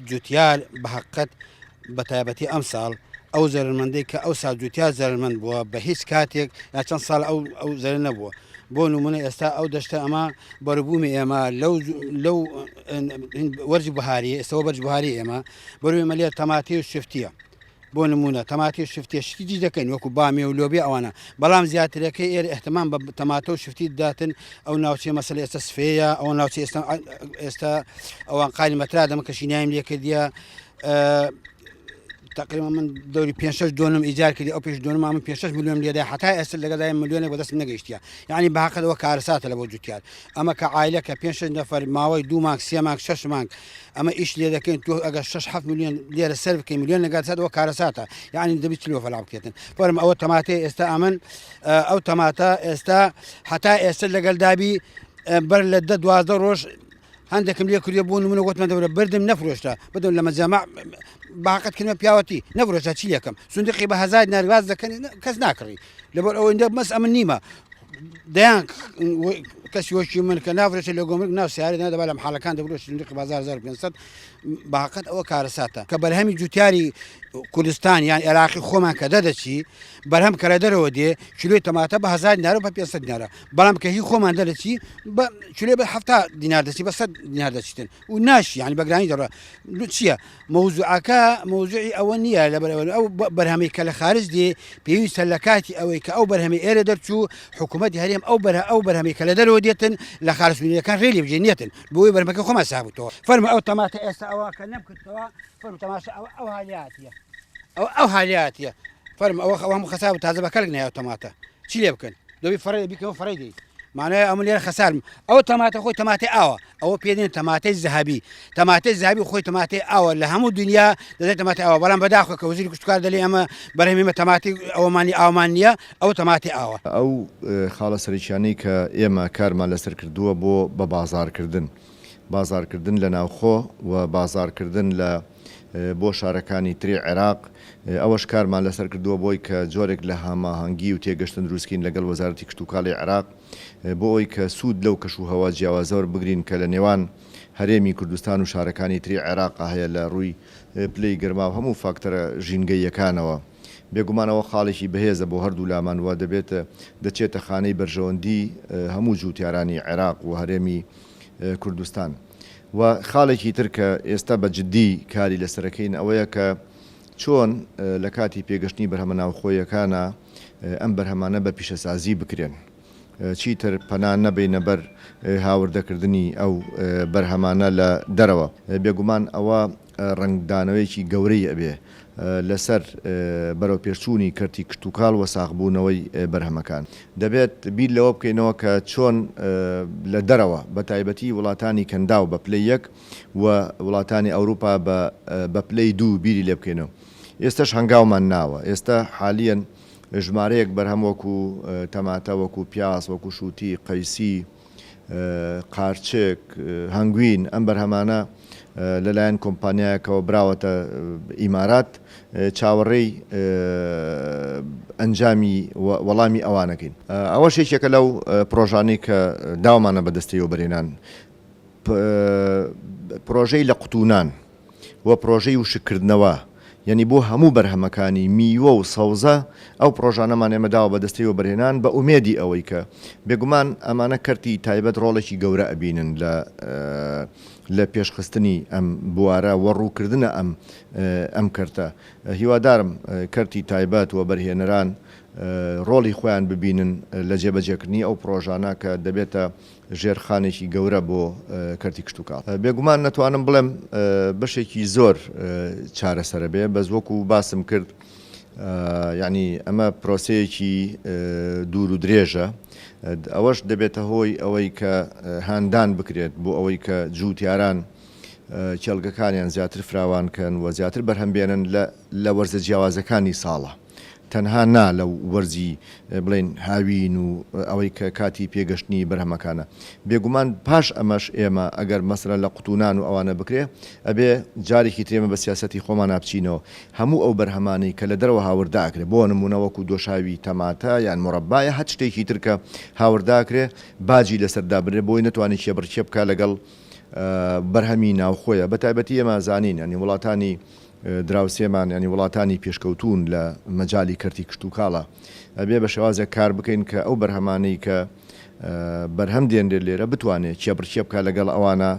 جوتیار بەحقەت بە تایبەتی ئەم ساڵ ئەو زەرمەندەی کە ئەو سا جوتیار زەرمەند بووە بە هیچ کاتێک یا چەند ساڵ ئەو زەر نەبووە. بۆ نمونە ئێستا ئەو دەشتە ئەمە بەڕبوومی ئێمە لەو وەرج بەهاری ئێستەوە بەرج بەهاری ئێمە بەروی مەلێ تەماتی و شفتیە. بۆ نمونە تەماتی و شفتێ شتی دەکەین وەکو بامی و لۆبی ئەوانە، بەڵام زیاترەکەی ئێرە احتمام بە تەماتە و شفتی داتن ئەو ناوچێ مەسەل ئێستا سفەیە ئەو ناوچێ ئێستا ئەوان قالی مەترا دەمە کەشینایم لێکردە تقریبا من دەوری 5 دۆنم ئیجار کردی ئەو پێش دۆنم من 5 میلیۆن لێدا حتا ئێستا لەگەدای میلیۆنێک بەدەست نەگەیشتە، یعنی بەحقەوە کارەساتە لە بۆ جوتیار. ئەمە کە عایلە کە 5 نەفەر ماوەی 2 مانگ 3 مانگ 6 مانگ ئەمە ئیش لێ دەکەین تۆ ئەگەر 6-7 میلیۆن لێرە سەر بکەین میلیۆن نەگاتەوە کارەساتە، یعنی دەبی چلۆ فەلا بکێتن. فەرم ئەوە تەماتێ ئێستا ئەمن ئەو تەماتە ئێستا حتا ئێستا لەگەڵ دابی بەر لە 10-12 ڕۆژ هەندێکم لێ کردی بوون منە گوتمە دەورە بردم نەفرۆشتە بدەم لە مەجەمع باقەت کردمە پیاوەتی نەفرۆشتە چی لەکەم سندقی بە 1000 نارواز دەکەنی کەس ناکڕی لەبەر ئەوەندە مەس ئەمن نیمە دەیان کەسی وەشی من کە نافرێتە لە گۆمرگ ناو سیارە نەدەبا لەم حاڵەکان دەبرۆ سندقی 1500 باقەت ئەوە کارەساتە کە بەرهەمی جوتیاری کوردستان یان عێراقی خۆمان کە دەدەچی بەرهەم کە لە دەرەوە دێ کیلۆی تەماتە بە 1000 دینار و بە 500 دینارە، بەڵام کە هی خۆمان دەرەچی کیلۆی بە 70 دینار دەچی بە 100 دینار دەچیتن و ناشی یعنی بەگرانی دەڕە چییە مەوزوعەکە مەوزوعی ئەوە نییە لەبەر ئەو بەرهەمی کە لە خارج دێ پێویستە لە کاتی ئەوەی کە ئەو بەرهەمی ئێرە دەرچوو حکوومەتی هەرێم ئەو بەرهەمی کە لە دەرەوە دێتن لە خارجبوونیەکان ڕێلی بژێنێتن بۆی بەرهەمەکە خۆمان سابووتەوە فەرمە ئەو تەماتە ئێستا ئەوە کە نەمکردەوە فەرم تەماشا ئەو حالیاتیە ئەو حالیاتیە فەرم ئەوە هەموو خەساب تازە بەکەڵک نایە تەماتە چی لێ بکەن دەبی فەڕێ بیکەوە فەڕێ دەیت معناە ئەمە لێرە خەسارم ئەو تەماتە خۆی تەماتی ئاوە ئەوە پێدێن تەماتەی زەهەبی تەماتەی زەهەبی خۆی تەماتی ئاوە لە هەموو دنیا دەدەێت تەماتی ئاوە بەڵام بەداخۆ کە وەزیری کوشتکار دەڵێ ئەمە بەرهەمیمە تەماتی ئەومانی ئاومان نییە ئەو تەماتی ئاوە. ئەو خاڵە سەرکیانەی کە ئێمە کارمان لەسەر کردووە بۆ بازارکردن لە ناوخۆ و بازارکردن لە بۆ شارەکانی تری عێراق ئەوەش کارمان لەسەر کردووە بۆی کە جۆرێک لە هەماهەنگی و تێگەشتن دروستکەین لەگەڵ وەزارەتی کشتتوکاڵی عێراق بۆ ئەوی کە سوود لەو کەش و هەوا جیاوازەوە بگرین کە لە نێوان هەرێمی کوردستان و شارەکانی تری عێراق هەیە لە ڕووی پلەی گەرما و هەموو فاکتەرە ژینگەیەکانەوە. بێگومانەوە خاڵێکی بەهێزە بۆ هەردوو لامان وە دەبێتە دەچێتە خانەی بەرژەوەندی هەموو جوتیارانی عێراق و هەرێمی کوردستان. و خاڵێکی تر کە ئێستا بە جددی کاری لەسەرەکەین ئەوەیە کە چۆن لە کاتی پێگەشتنی بەرهەمە ناوخۆیەکانە ئەم بەرهەمانە بە پیشەسازی بکرێن چیتر پەنا نەبێنە بەر هاوردەکردنی ئەو بەرهەمانە لە دەرەوە. بێگومان ئەوە ڕنگدانەوەیکی گەورەی ئەبێ لەسەر بەرەو پێشچوونی کەرتی کشتتوکاڵ و ساغبوونەوەی بەرهەمەکان. دەبێت بیر لەوە بکەینەوە کە چۆن لە دەرەوە بە تایبەتی وڵاتانی کەنداو بە پلەی 1 و وڵاتانی ئەوروپا بە پلەی 2 بیری لێ بکەینەوە. ئێستاش هەنگاومان ناوە ئێستا حالیەن ژمارەیەک بەرهەم وەکو تەماتە وەکو پیاس وەکو شووتی قەیسی قارچێک هەنگوین ئەم بەرهەمانە لەلایەن کۆمپانیایەکەوە براوەتە ئیمارات چاوەڕێی ئەنجامی وەڵامی ئەوانەکەین. ئەوە شێکێکە لەو پرۆژانەی کە داوامانە بەدەستەوە بەرێنان پرۆژەی لە قوتونان و پرۆژەی وشکردنەوە یعنی بۆ هەموو بەرهەمەکانی میوە و سەوزە ئەو پرۆژانەمان ئێمەداوە بەدەستەوە بەرهێنان بە ئومێدی ئەوەی کە بێگومان ئەمانە کەرتی تایبەت ڕۆڵێکی گەورە ئەبینن لە پێشخستنی ئەم بوارە وەڕووکردنە ئەم کەرتە. هیوادارم کەرتی تایبەت و بەرهێنەران ڕۆڵی خۆیان ببینن لە جێبەجێکردنی ئەو پرۆژانە کە دەبێتە ژێرخانێکی گەورە بۆ کەرتی کشتتوکاڵ. بێگومان نەتوانم بڵێم بەشێکی زۆر چارەسەرە بێ بەس وەکو باسم کرد یعنی ئەمە پرۆسەیەکی دوور و درێژە ئەوەش دەبێتە هۆی ئەوەی کە هاندان بکرێت بۆ ئەوەی کە جوتیاران کێڵگەکانیان زیاتر فراوانکەن و زیاتر بەرهەمبێنن لە وەرزە جیاوازەکانی ساڵە تەنها نا لە وەرزی بڵێن هاوین و ئەوەی کە کاتی پێگەشتنی بەرهەمەکانە. بێگومان پاش ئەمەش ئێمە ئەگەر مەسەرەن لە قوتونان و ئەوانە بکرێ ئەبێ جارێکی ترێمە بە سیاسەتی خۆمان نابچینەوە هەموو ئەو بەرهەمانەی کە لە دەرەوە هاورداکرێ بۆ نمونەوەکو دۆشاوی تەماتە یان مۆڕەبایە هەر شتێکی ترکە هاورداکرێ باجی لەسەردا برێ بۆی نەتوانێت شێبڕکێ بکە لەگەڵ بەرهەمی ناوخۆیە بە تایبەتی ئێمە زانین ینی وڵاتانی دراوسێمان ینی وڵاتانی پێشکەوتون لە مەجای کەرتی کشت و کاڵە بێ بە شێوازێک کار بکەین کە ئەو بەرهەمانەی کە بەرهەم دێنرێت لێرە بتوانێت چێپڕچێ بکە لەگەڵ ئەوانە